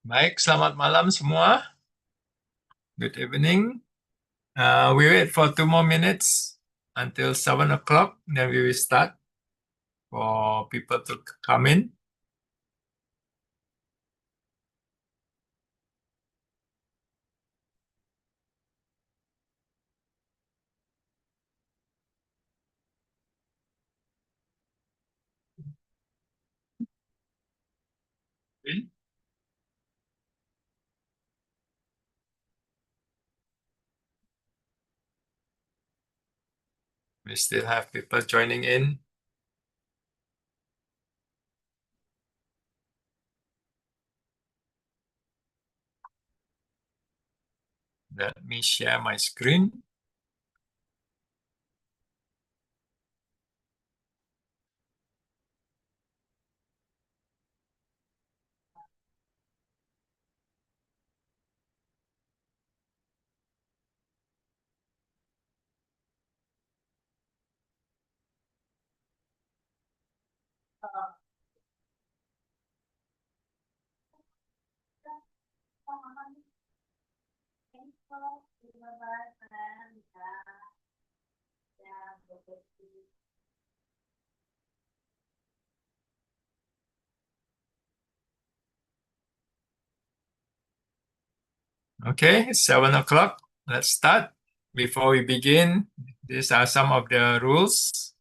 Baik, selamat malam semua. Good evening. We wait for 2 more minutes until 7 o'clock, then we will start for people to come in. We still have people joining in. Let me share my screen. Okay, it's 7 o'clock. Let's start. Before we begin, these are some of the rules.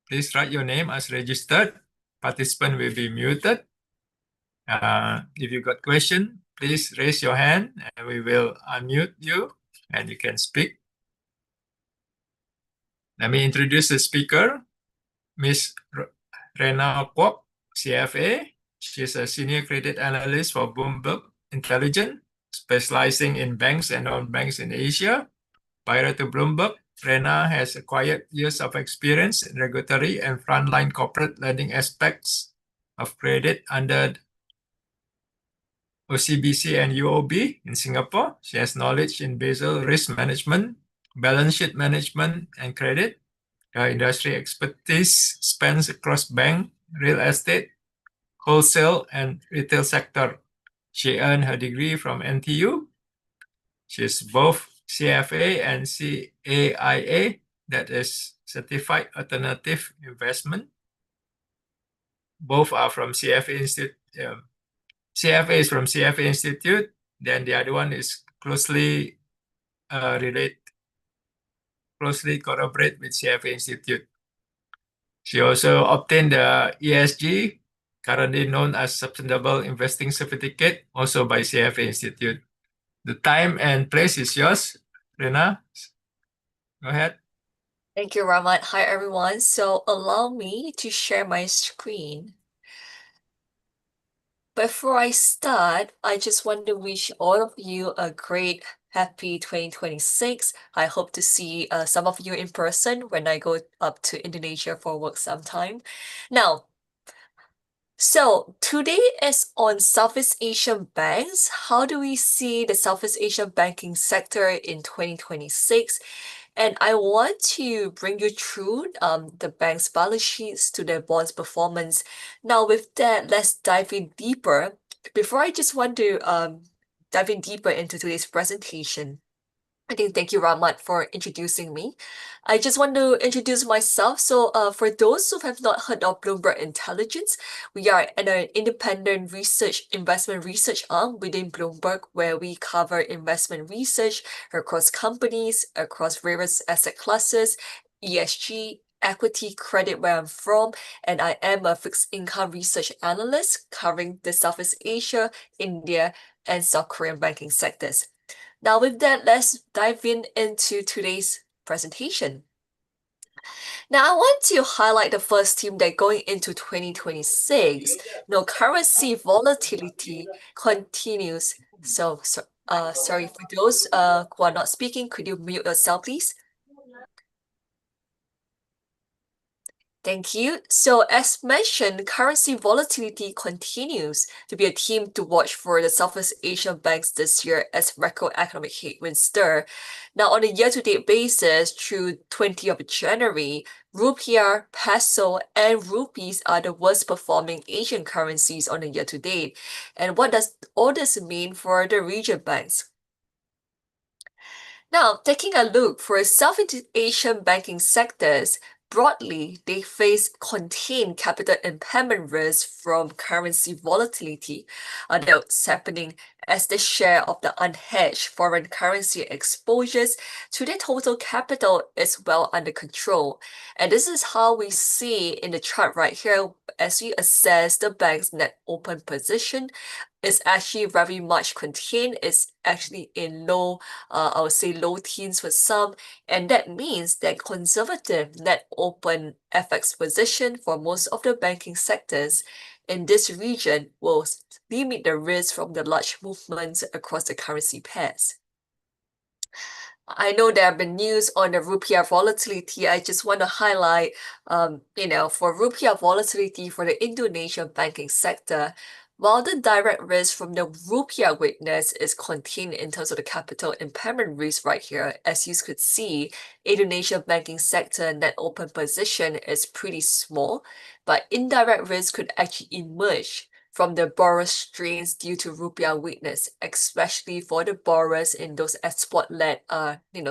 Please write your name as registered. Participant will be muted. If you got question, please raise your hand and we will unmute you and you can speak. Let me introduce the speaker, Ms. Rena Kwok, CFA. She's a senior credit analyst for Bloomberg Intelligence, specializing in banks and non-banks in Asia. Prior to Bloomberg, Rena has acquired years of experience in regulatory and frontline corporate lending aspects of credit under OCBC and UOB in Singapore. She has knowledge in Basel risk management, balance sheet management, and credit. Her industry expertise spans across bank, real estate, wholesale, and retail sector. She earned her degree from NTU. She is both CFA and CAIA, that is Certified Alternative Investment. Both are from CFA Institute. CFA is from CFA Institute. Then the other one is closely collaborate with CFA Institute. She also obtained the ESG, currently known as Sustainable Investing Certificate, also by CFA Institute. The time and place is yours, Rena. Go ahead. Thank you, Rahmat. Hi, everyone. So allow me to share my screen. Before I start, I just want to wish all of you a great, happy 2026. I hope to see some of you in person when I go up to Indonesia for work sometime. Now, so today is on Southeast Asian banks. How do we see the Southeast Asian banking sector in 2026? And I want to bring you through the bank's balance sheets to their bonds performance. Now, with that, let's dive in deeper. Before I just want to dive in deeper into today's presentation, thank you, Rahmat, for introducing me. I just want to introduce myself. So for those who have not heard of Bloomberg Intelligence, we are an independent investment research arm within Bloomberg, where we cover investment research across companies, across various asset classes, ESG, equity, credit, where I'm from, and I am a fixed income research analyst covering the Southeast Asia, India, and South Korean banking sectors. Now with that, let's dive into today's presentation. Now I want to highlight the first theme that going into 2026, currency volatility continues. Sorry for those who are not speaking, could you mute yourself, please? Thank you. So as mentioned, currency volatility continues to be a theme to watch for the Southeast Asian banks this year as macroeconomic headwinds stir. Now, on a year-to-date basis, through 20th of January, Rupiah, peso, and rupees are the worst performing Asian currencies on the year to date. And what does all this mean for the region banks? Now, taking a look for Southeast Asian banking sectors, broadly, they face contained capital impairment risk from currency volatility that's happening as the share of the unhedged foreign currency exposures to the total capital is well under control. And this is how we see in the chart right here as we assess the bank's net open position is actually very much contained. It's actually in low, I would say low teens for some, and that means that conservative net open FX position for most of the banking sectors in this region will limit the risk from the large movements across the currency pairs. I know there have been news on the rupiah volatility. I just want to highlight, for rupiah volatility for the Indonesian banking sector, while the direct risk from the rupiah weakness is contained in terms of the capital impairment risk right here, as you could see, Indonesian banking sector net open position is pretty small, but indirect risk could actually emerge from the borrower strains due to rupiah weakness, especially for the borrowers in those export-led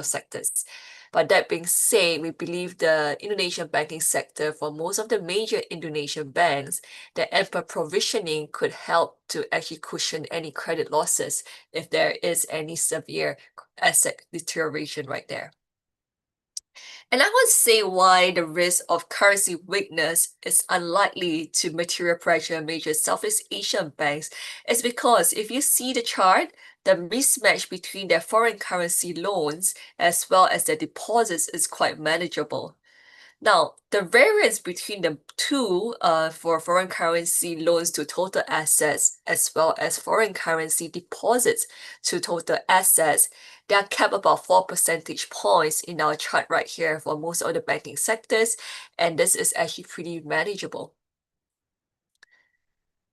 sectors. But that being said, we believe the Indonesian banking sector for most of the major Indonesian banks, the ample provisioning could help to actually cushion any credit losses if there is any severe asset deterioration right there. And I would say why the risk of currency weakness is unlikely to material pressure major Southeast Asian banks is because if you see the chart, the mismatch between their foreign currency loans as well as their deposits is quite manageable. Now, the variance between the two for foreign currency loans to total assets as well as foreign currency deposits to total assets, they are kept about 4 percentage points in our chart right here for most of the banking sectors, and this is actually pretty manageable.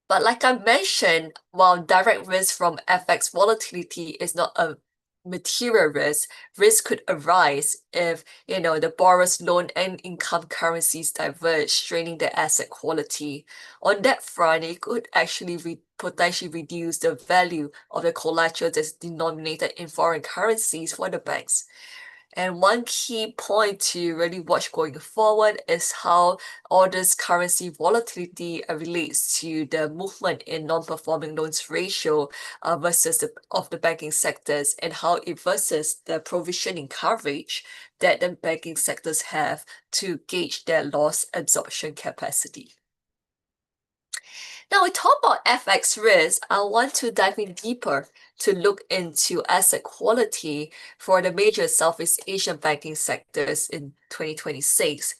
But like I mentioned, while direct risk from FX volatility is not a material risk could arise if the borrower's loan and income currencies diverge, straining the asset quality. On that front, it could actually potentially reduce the value of the collateral that's denominated in foreign currencies for the banks. And one key point to really watch going forward is how all this currency volatility relates to the movement in non-performing loans ratio versus the banking sectors, and how it versus the provisioning coverage that the banking sectors have to gauge their loss absorption capacity. Now we talk about FX risk, I want to dive in deeper to look into asset quality for the major Southeast Asian banking sectors in 2026.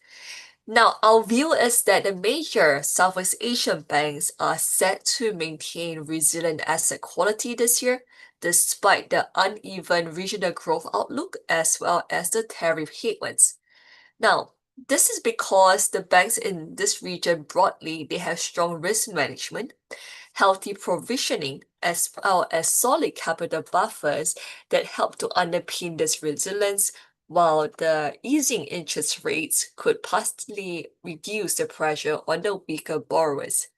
Now, our view is that the major Southeast Asian banks are set to maintain resilient asset quality this year, despite the uneven regional growth outlook as well as the tariff headwinds. Now, this is because the banks in this region broadly, they have strong risk management, healthy provisioning, as well as solid capital buffers that help to underpin this resilience, while the easing interest rates could possibly reduce the pressure on the weaker borrowers.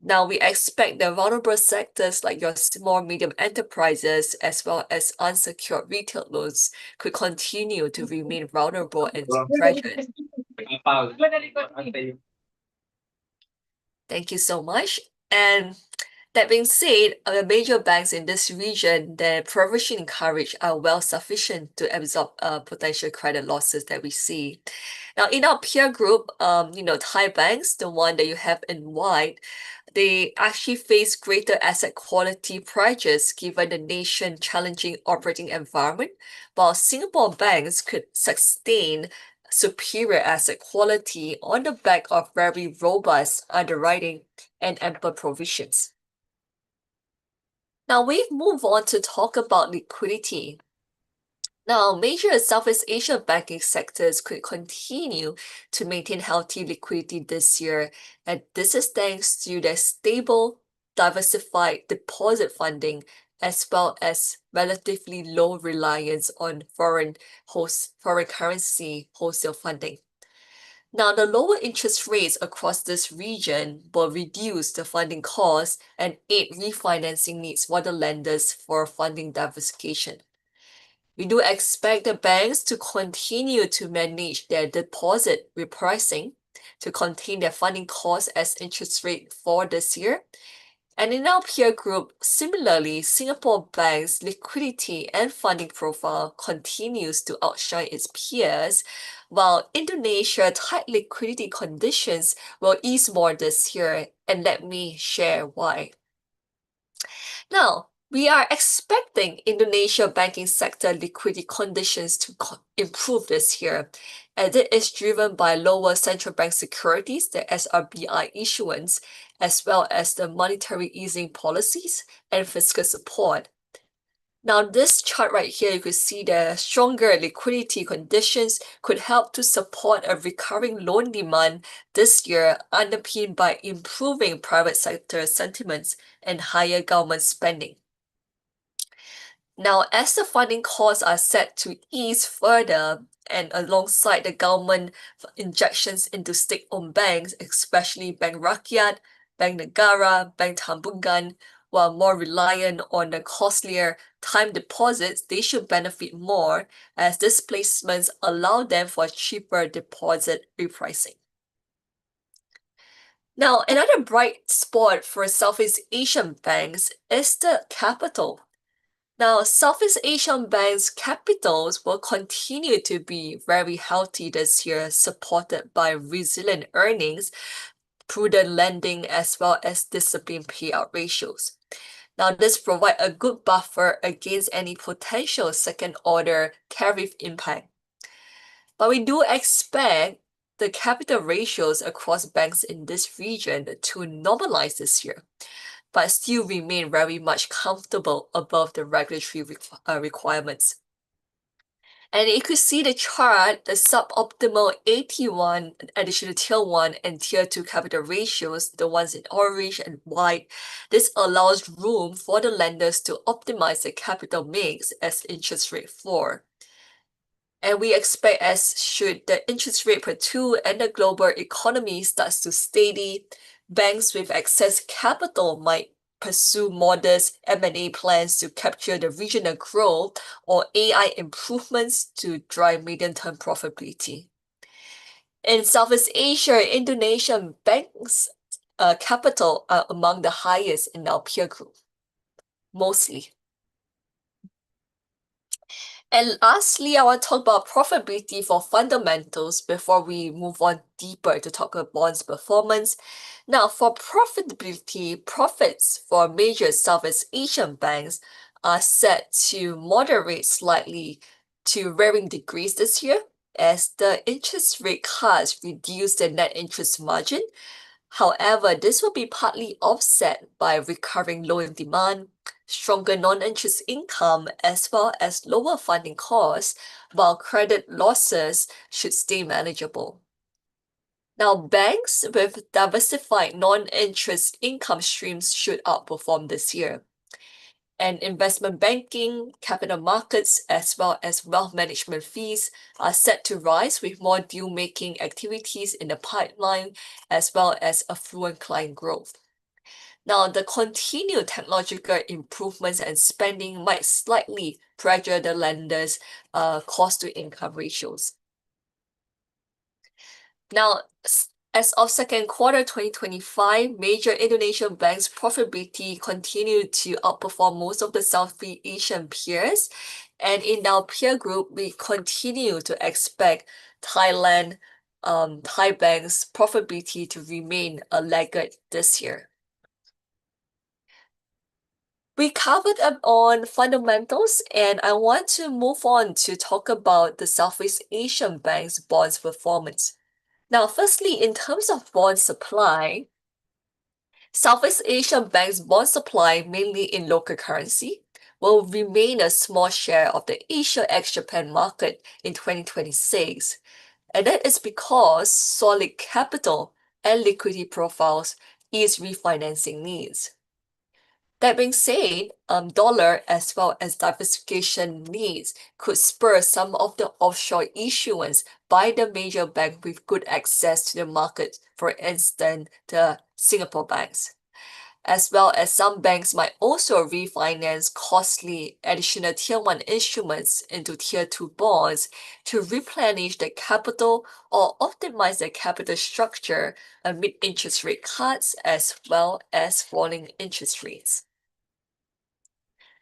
Now, we expect the vulnerable sectors like your small medium enterprises as well as unsecured retail loans could continue to remain vulnerable and pressured. Thank you so much. And that being said, the major banks in this region, their provisioning coverage are well sufficient to absorb potential credit losses that we see. Now, in our peer group, Thai banks, the one that you have in white, they actually face greater asset quality pressures given the nation's challenging operating environment, while Singapore banks could sustain superior asset quality on the back of very robust underwriting and ample provisions. Now we move on to talk about liquidity. Now, major Southeast Asian banking sectors could continue to maintain healthy liquidity this year, and this is thanks to their stable, diversified deposit funding as well as relatively low reliance on foreign currency wholesale funding. Now, the lower interest rates across this region will reduce the funding costs and aid refinancing needs for the lenders for funding diversification. We do expect the banks to continue to manage their deposit repricing to contain their funding costs as interest rate fall this year. And in our peer group, similarly, Singapore Bank's liquidity and funding profile continues to outshine its peers, while Indonesia tight liquidity conditions will ease more this year, and let me share why. Now, we are expecting Indonesia banking sector liquidity conditions to improve this year, and it is driven by lower central bank securities, the SRBI issuance, as well as the monetary easing policies and fiscal support. Now, this chart right here, you could see the stronger liquidity conditions could help to support a recurring loan demand this year, underpinned by improving private sector sentiments and higher government spending. Now, as the funding costs are set to ease further, and alongside the government injections into state-owned banks, especially Bank Rakyat, Bank Negara, Bank Tambungan, while more reliant on the costlier time deposits, they should benefit more as displacements allow them for cheaper deposit repricing. Now, another bright spot for Southeast Asian banks is the capital. Now, Southeast Asian banks' capitals will continue to be very healthy this year, supported by resilient earnings, prudent lending, as well as disciplined payout ratios. Now, this provides a good buffer against any potential second-order tariff impact. But we do expect the capital ratios across banks in this region to normalize this year, but still remain very much comfortable above the regulatory requirements. And you could see the chart, the suboptimal AT1, additional Tier 1 and Tier 2 capital ratios, the ones in orange and white. This allows room for the lenders to optimize the capital mix as interest rate fall. And we expect as should the interest rate plateau and the global economy starts to steady, banks with excess capital might pursue modest M&A plans to capture the regional growth or AI improvements to drive medium-term profitability. In Southeast Asia, Indonesian banks' capital are among the highest in our peer group, mostly. And lastly, I want to talk about profitability for fundamentals before we move on deeper to talk about bonds performance. Now, for profitability, profits for major Southeast Asian banks are set to moderate slightly to varying degrees this year as the interest rate cuts reduce the net interest margin. However, this will be partly offset by recovering loan demand, stronger non-interest income, as well as lower funding costs, while credit losses should stay manageable. Now, banks with diversified non-interest income streams should outperform this year. And investment banking, capital markets, as well as wealth management fees are set to rise with more deal-making activities in the pipeline, as well as affluent client growth. Now, the continued technological improvements and spending might slightly pressure the lenders' cost-to-income ratios. Now, as of second quarter 2025, major Indonesian banks' profitability continued to outperform most of the Southeast Asian peers. And in our peer group, we continue to expect Thai banks' profitability to remain a laggard this year. We covered up on fundamentals, and I want to move on to talk about the Southeast Asian banks' bonds performance. Now, firstly, in terms of bond supply, Southeast Asian banks' bond supply, mainly in local currency, will remain a small share of the Asia ex-Japan market in 2026. And that is because solid capital and liquidity profiles ease refinancing needs. That being said, dollar as well as diversification needs could spur some of the offshore issuance by the major bank with good access to the market, for instance, the Singapore banks. As well as some banks might also refinance costly additional Tier 1 instruments into Tier 2 bonds to replenish the capital or optimize their capital structure amid interest rate cuts as well as falling interest rates.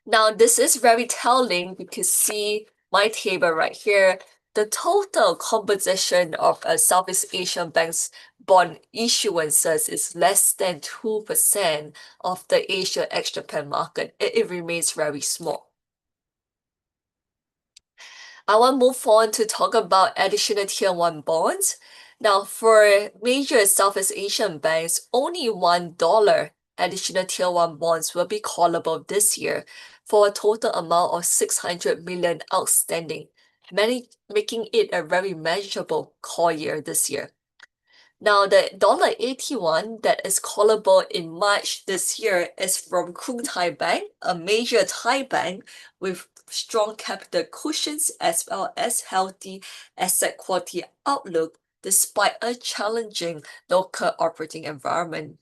Now, this is very telling because see my table right here. The total composition of a Southeast Asian bank's bond issuances is less than 2% of the Asia ex-Japan market. It remains very small. I want to move on to talk about additional Tier 1 bonds. Now, for major Southeast Asian banks, only $1 additional Tier 1 bonds will be callable this year for a total amount of 600 million outstanding, making it a very manageable call year this year. Now, the $81 that is callable in March this year is from Krung Thai Bank, a major Thai bank with strong capital cushions as well as healthy asset quality outlook despite a challenging local operating environment.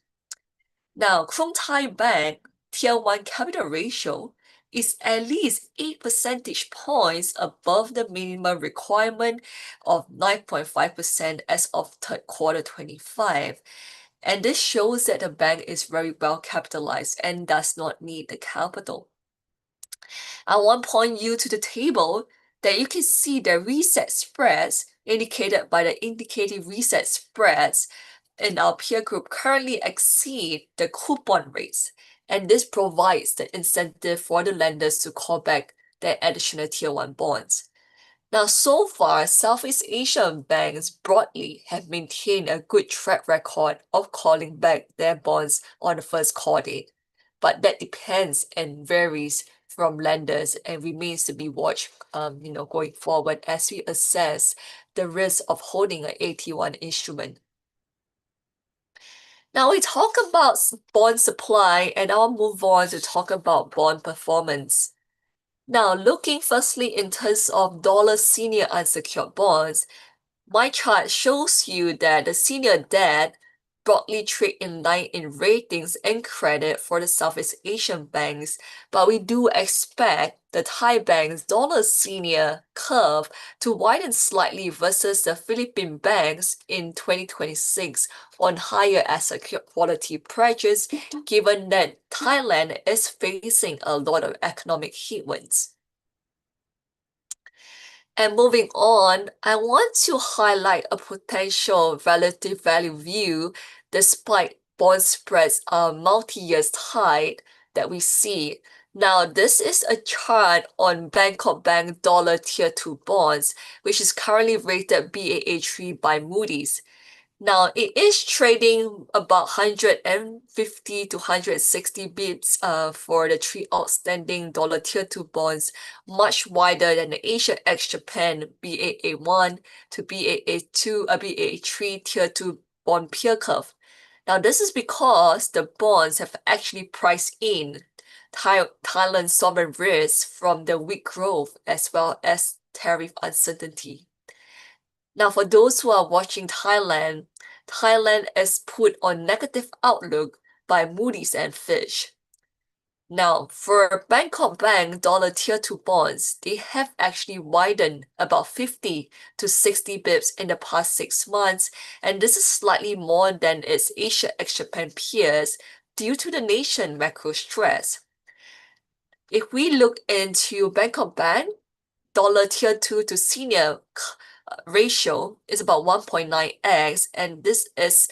Now, Krung Thai Bank Tier 1 capital ratio is at least 8 percentage points above the minimum requirement of 9.5% as of third quarter 25. And this shows that the bank is very well capitalized and does not need the capital. I want to point you to the table that you can see the reset spreads indicated by the indicative reset spreads in our peer group currently exceed the coupon rates, and this provides the incentive for the lenders to call back their additional Tier 1 bonds. Now, so far, Southeast Asian banks broadly have maintained a good track record of calling back their bonds on the first call date, but that depends and varies from lenders and remains to be watched, going forward as we assess the risk of holding an AT1 instrument. Now we talk about bond supply, and I'll move on to talk about bond performance. Now, looking firstly in terms of dollar senior unsecured bonds, my chart shows you that the senior debt broadly trade in line in ratings and credit for the Southeast Asian banks, but we do expect the Thai bank's dollar senior curve to widen slightly versus the Philippine banks in 2026 on higher asset quality pressures, given that Thailand is facing a lot of economic headwinds. And moving on, I want to highlight a potential relative value view despite bond spreads are multi-year tight that we see. Now, this is a chart on Bangkok Bank dollar Tier 2 bonds, which is currently rated Baa3 by Moody's. Now, it is trading about 150 to 160 bips for the three outstanding dollar Tier 2 bonds, much wider than the Asia ex-Japan Baa1 to Baa3 Tier 2 bond peer curve. Now, this is because the bonds have actually priced in Thailand's sovereign risk from the weak growth as well as tariff uncertainty. Now, for those who are watching Thailand is put on negative outlook by Moody's and Fitch. Now, for Bangkok Bank dollar Tier 2 bonds, they have actually widened about 50 to 60 bips in the past 6 months, and this is slightly more than its Asia ex-Japan peers due to the nation macro stress. If we look into Bangkok Bank, dollar Tier 2 to senior ratio is about 1.9x, and this is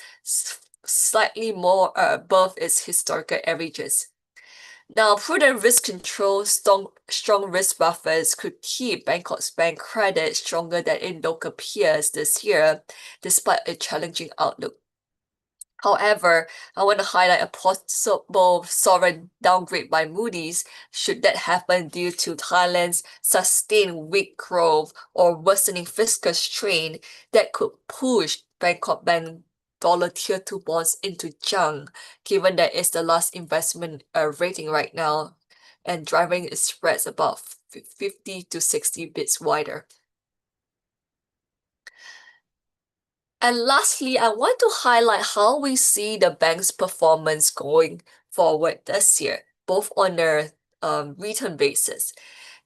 slightly more above its historical averages. Now, prudent risk control, strong risk buffers could keep Bangkok's bank credit stronger than in local peers this year, despite a challenging outlook. However, I want to highlight a possible sovereign downgrade by Moody's should that happen due to Thailand's sustained weak growth or worsening fiscal strain that could push Bangkok Bank dollar Tier 2 bonds into junk, given that it's the last investment rating right now and driving its spreads about 50 to 60 bits wider. And lastly, I want to highlight how we see the bank's performance going forward this year, both on a return basis.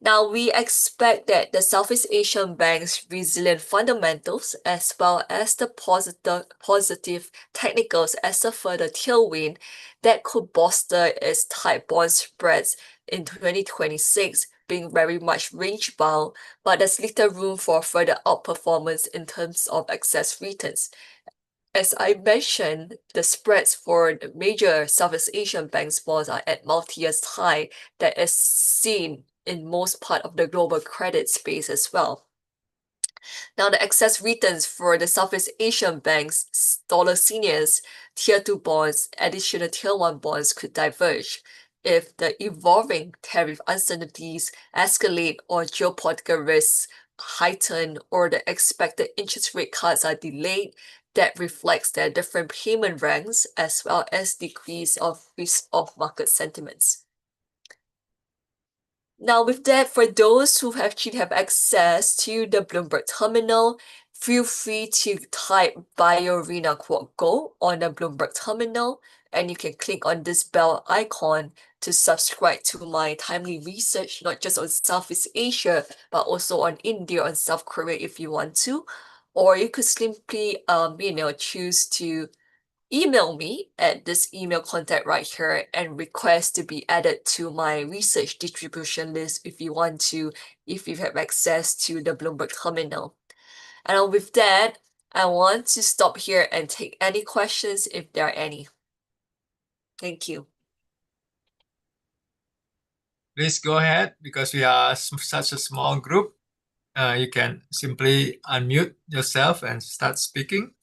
Now, we expect that the Southeast Asian Bank's resilient fundamentals, as well as the positive technicals as a further tailwind that could bolster its tight bond spreads in 2026, being very much range bound, but there's little room for further outperformance in terms of excess returns. As I mentioned, the spreads for the major Southeast Asian banks bonds are at multi-year high that is seen in most part of the global credit space as well. Now, the excess returns for the Southeast Asian banks, dollar seniors, Tier 2 bonds, additional Tier 1 bonds could diverge if the evolving tariff uncertainties escalate or geopolitical risks heighten or the expected interest rate cuts are delayed. That reflects their different payment ranks as well as decrease of risk of market sentiments. Now, with that, for those who actually have access to the Bloomberg terminal, feel free to type BioArena Go on the Bloomberg terminal, and you can click on this bell icon to subscribe to my timely research, not just on Southeast Asia, but also on India and South Korea if you want to. Or you could simply, choose to email me at this email contact right here and request to be added to my research distribution list if you want to, if you have access to the Bloomberg terminal. And with that, I want to stop here and take any questions if there are any. Thank you. Please go ahead because we are such a small group. You can simply unmute yourself and start speaking.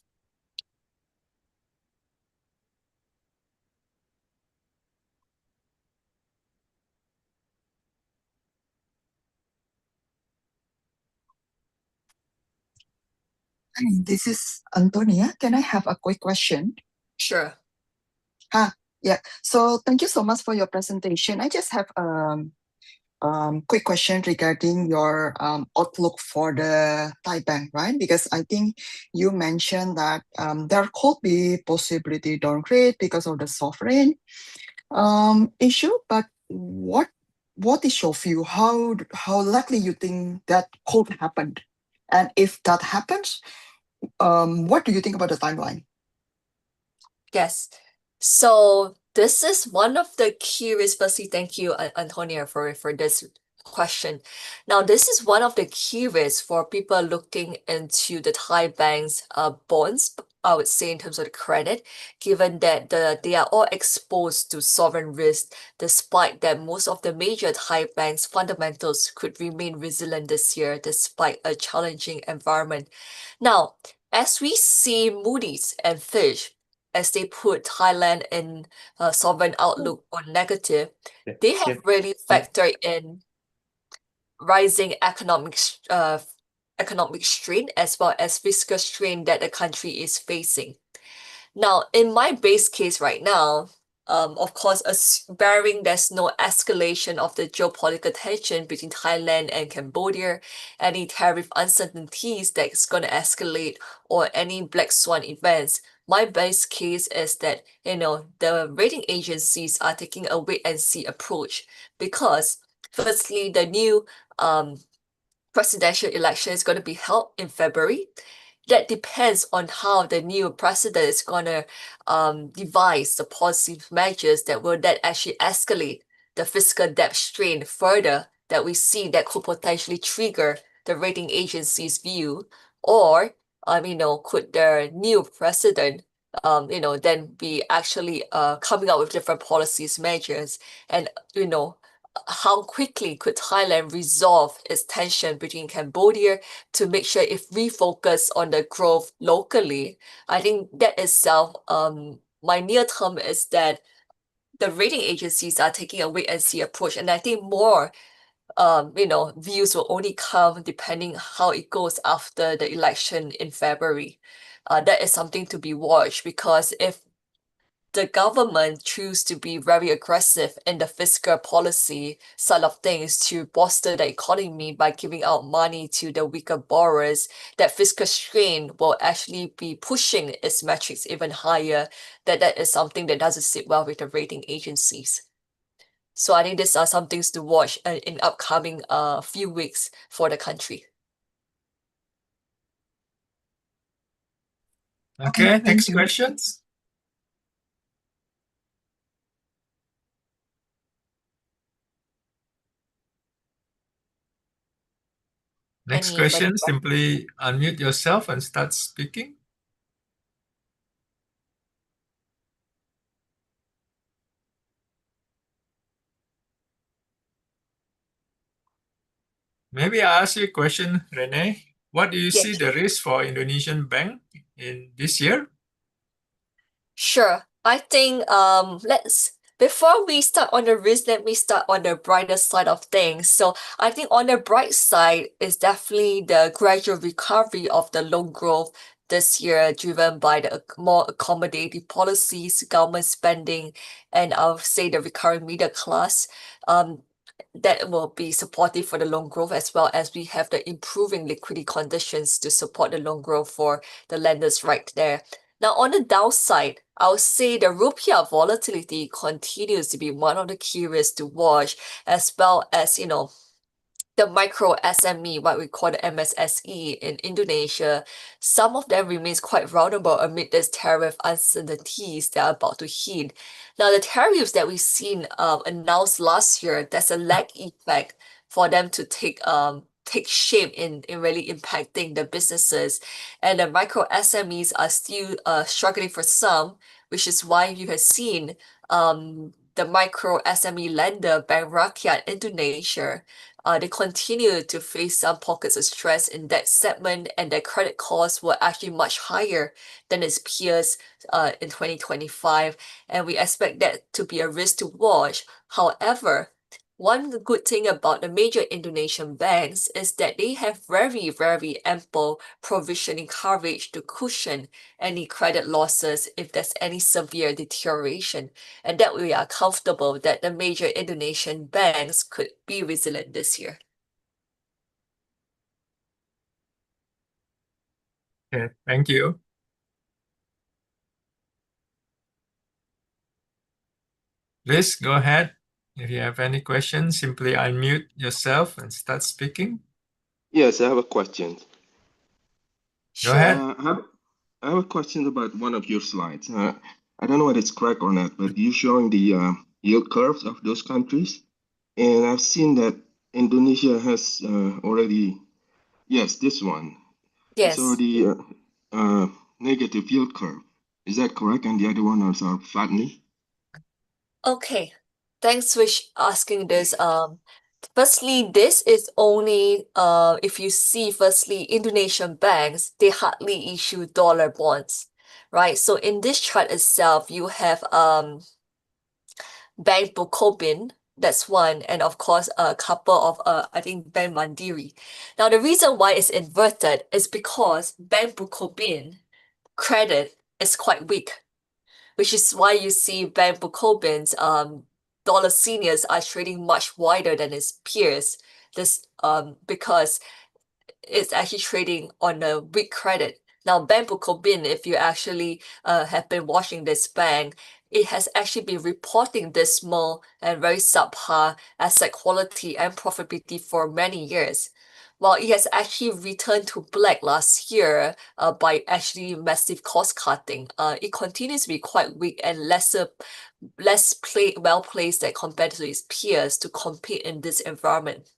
Hi, this is Antonia. Can I have a quick question? Sure. Yeah. So thank you so much for your presentation. I just have quick question regarding your outlook for the Thai bank, right? Because I think you mentioned that there could be possibility downgrade because of the sovereign issue, but what is your view? How likely you think that could happen? And if that happens, what do you think about the timeline? Yes. So this is one of the key risks. Firstly, thank you, Antonia, for this question. Now, this is one of the key risks for people looking into the Thai banks' bonds, I would say, in terms of the credit, given that they are all exposed to sovereign risk, despite that most of the major Thai banks' fundamentals could remain resilient this year, despite a challenging environment. Now, as we see Moody's and Fitch, as they put Thailand in sovereign outlook on negative, they have really factored in rising economic strain as well as fiscal strain that the country is facing. Now, in my base case right now, of course, barring there's no escalation of the geopolitical tension between Thailand and Cambodia, any tariff uncertainties that's going to escalate, or any black swan events, my best case is that, the rating agencies are taking a wait and see approach because firstly, the new presidential election is going to be held in February. That depends on how the new president is going to devise the policy measures that actually escalate the fiscal debt strain further that we see that could potentially trigger the rating agency's view, or could the new president then be actually coming up with different policies measures, and how quickly could Thailand resolve its tension between Cambodia to make sure if we focus on the growth locally. I think that itself, my near term is that the rating agencies are taking a wait and see approach, and I think more views will only come depending how it goes after the election in February. that is something to be watched, because if the government choose to be very aggressive in the fiscal policy side of things to bolster the economy by giving out money to the weaker borrowers, that fiscal strain will actually be pushing its metrics even higher. That is something that doesn't sit well with the rating agencies. So I think these are some things to watch in upcoming few weeks for the country. Okay, thank next you. questions. Next Any question, further- simply unmute yourself and start speaking. Maybe I ask you a question, Renee. What do you Yes. see the risk for Indonesian bank in this year? Sure. I think before we start on the risk, let me start on the brighter side of things. So I think on the bright side is definitely the gradual recovery of the loan growth this year, driven by the more accommodative policies, government spending, and I'll say the recurring middle class. That will be supportive for the loan growth, as well as we have the improving liquidity conditions to support the loan growth for the lenders right there. Now, on the downside, I would say the rupiah volatility continues to be one of the key risks to watch, as well as, the micro SME, what we call the MSSE in Indonesia. Some of them remains quite vulnerable amid this tariff uncertainties that are about to hit. Now, the tariffs that we've seen announced last year, there's a lag effect for them to take shape in really impacting the businesses. And the micro SMEs are still struggling for some, which is why you have seen the micro SME lender Bank Rakyat Indonesia, they continue to face some pockets of stress in that segment, and their credit costs were actually much higher than its peers in 2025, and we expect that to be a risk to watch. However, one good thing about the major Indonesian banks is that they have very, very ample provisioning coverage to cushion any credit losses if there's any severe deterioration, and that we are comfortable that the major Indonesian banks could be resilient this year. Okay, thank you. Please go ahead. If you have any questions, simply unmute yourself and start speaking. Yes, I have a question. Go Sure. ahead. I have a question about one of your slides. I don't know whether it's correct or not, but you're showing the yield curves of those countries. And I've seen that Indonesia has already, yes, this one. Yes. So the negative yield curve, is that correct? And the other one is flattening? Okay. Thanks for asking this. Firstly, this is only if you see firstly Indonesian banks, they hardly issue dollar bonds, right? So in this chart itself, you have Bank Bukopin, that's one, and of course a couple of I think Bank Mandiri. Now the reason why it's inverted is because Bank Bukopin credit is quite weak, which is why you see Bank Bukopin's dollar seniors are trading much wider than its peers. This because it's actually trading on a weak credit. Now, Bank Bukopin, if you actually have been watching this bank, it has actually been reporting dismal and very subpar asset quality and profitability for many years. While it has actually returned to black last year by actually massive cost cutting, it continues to be quite weak and well placed compared to its peers to compete in this environment.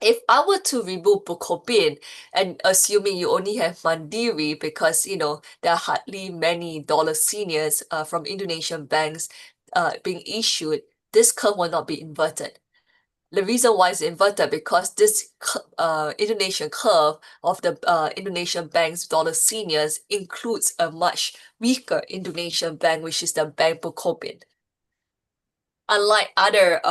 If I were to remove Bukopin and assuming you only have Mandiri because there are hardly many dollar seniors from Indonesian banks being issued, this curve will not be inverted. The reason why it's inverted because this Indonesian curve of the Indonesian banks dollar seniors includes a much weaker Indonesian bank, which is the Bank Bukopin. Unlike other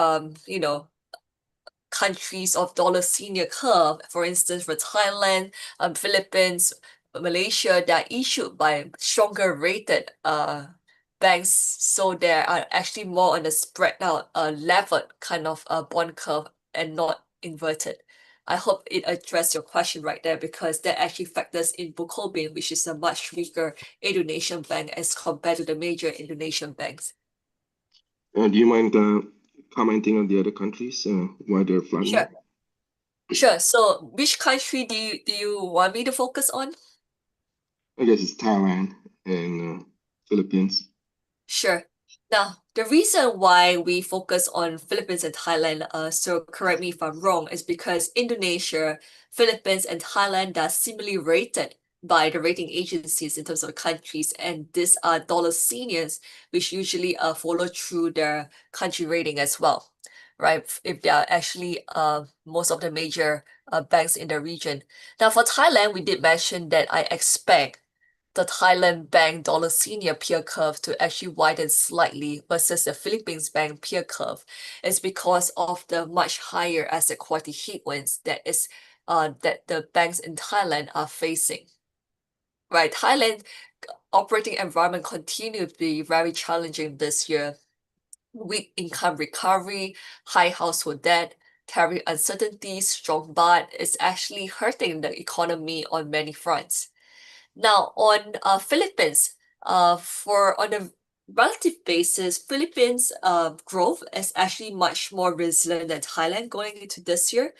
countries of dollar senior curve, for instance, for Thailand, Philippines, Malaysia, they are issued by stronger rated banks, so they are actually more on a spread out levered kind of bond curve and not inverted. I hope it addressed your question right there, because that actually factors in Bukopin, which is a much weaker Indonesian bank as compared to the major Indonesian banks. Do you mind commenting on the other countries why they're flattening? Sure. Sure. So which country do you want me to focus on? I guess it's Thailand and Philippines. Sure. Now, the reason why we focus on Philippines and Thailand, so correct me if I'm wrong, is because Indonesia, Philippines, and Thailand are similarly rated by the rating agencies in terms of countries, and these are dollar seniors, which usually follow through their country rating as well, right? If they are actually most of the major banks in the region. Now, for Thailand, we did mention that I expect the Thailand bank dollar senior peer curve to actually widen slightly versus the Philippines bank peer curve is because of the much higher asset quality headwinds that the banks in Thailand are facing. Right, Thailand operating environment continued to be very challenging this year. Weak income recovery, high household debt, tariff uncertainty, strong baht is actually hurting the economy on many fronts. Now, on Philippines, on a relative basis, Philippines growth is actually much more resilient than Thailand going into this year.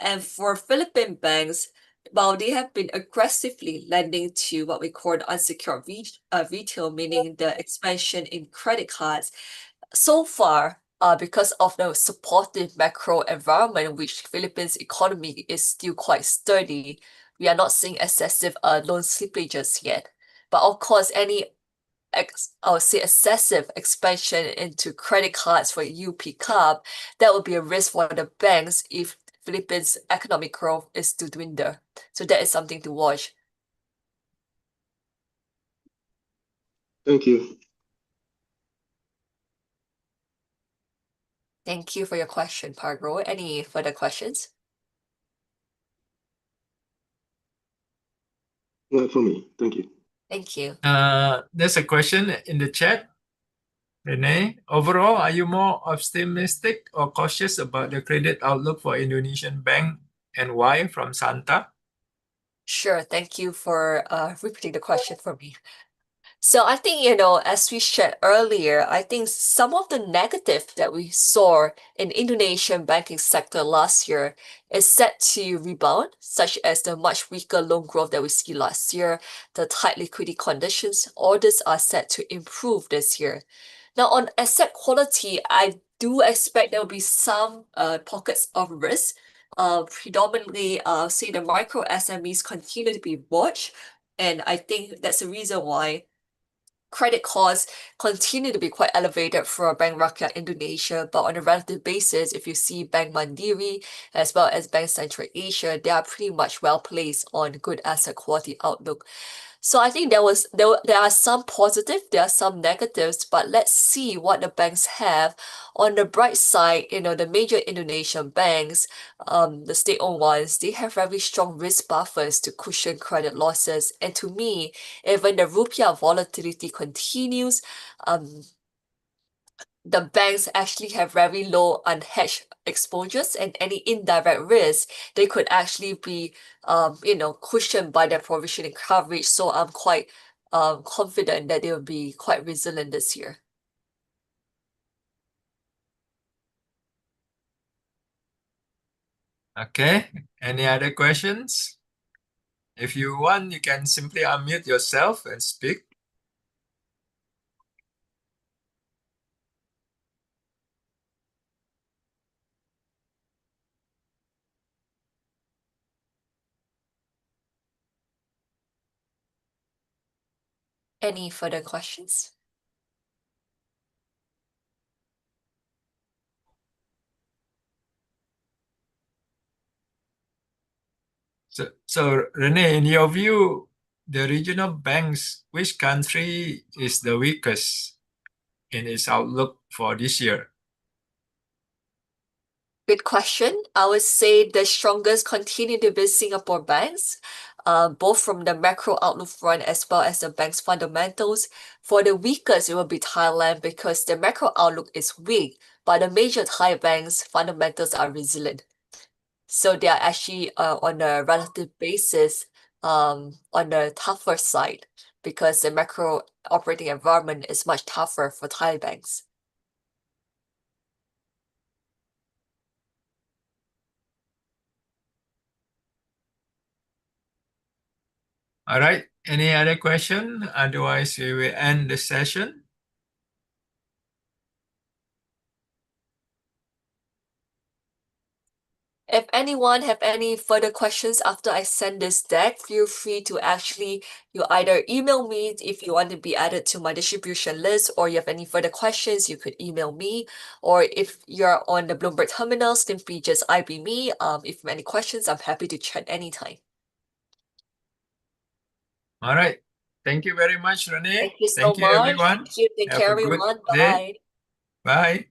And for Philippine banks, while they have been aggressively lending to what we call unsecured retail, meaning the expansion in credit cards, so far, because of the supportive macro environment, which Philippines economy is still quite sturdy, we are not seeing excessive loan slippages yet. But of course, any I would say excessive expansion into credit cards for UP Card, that would be a risk for the banks if Philippines' economic growth is to dwindle. So that is something to watch. Thank you. Thank you for your question, Pargo. Any further questions? Not for me. Thank you. Thank you. There's a question in the chat. Renee, overall, are you more optimistic or cautious about the credit outlook for Indonesian bank, and why? From Santa. Sure. Thank you for repeating the question for me. So I think, as we shared earlier, I think some of the negative that we saw in Indonesian banking sector last year is set to rebound, such as the much weaker loan growth that we see last year, the tight liquidity conditions, all these are set to improve this year. Now, on asset quality, I do expect there will be some pockets of risk. Predominantly, say the micro SMEs continue to be watched, and I think that's the reason why credit costs continue to be quite elevated for Bank Rakyat Indonesia, but on a relative basis, if you see Bank Mandiri as well as Bank Central Asia, they are pretty much well placed on good asset quality outlook. So I think there are some positive, there are some negatives, but let's see what the banks have. On the bright side, the major Indonesian banks, the state-owned ones, they have very strong risk buffers to cushion credit losses. And to me, even the rupiah volatility continues, the banks actually have very low unhedged exposures, and any indirect risk, they could actually be, cushioned by their provisioning coverage. So I'm quite confident that they will be quite resilient this year. Okay, any other questions? If you want, you can simply unmute yourself and speak. Any further questions? So Renee, in your view, the regional banks, which country is the weakest in its outlook for this year? Good question. I would say the strongest continue to be Singapore banks. both from the macro outlook front as well as the bank's fundamentals. For the weakest, it will be Thailand because the macro outlook is weak, but the major Thai banks' fundamentals are resilient. So they are actually on a relative basis on the tougher side because the macro operating environment is much tougher for Thai banks. All right. Any other question? Otherwise, we will end the session. If anyone have any further questions after I send this deck, feel free to actually, you either email me if you want to be added to my distribution list, or you have any further questions, you could email me. Or if you're on the Bloomberg terminal, simply just IB me. If you have any questions, I'm happy to chat anytime. All right. Thank you very much, Renee. Thank you so Thank you, much. everyone. Thank you. Take Have care, a good everyone. day. Bye. Bye.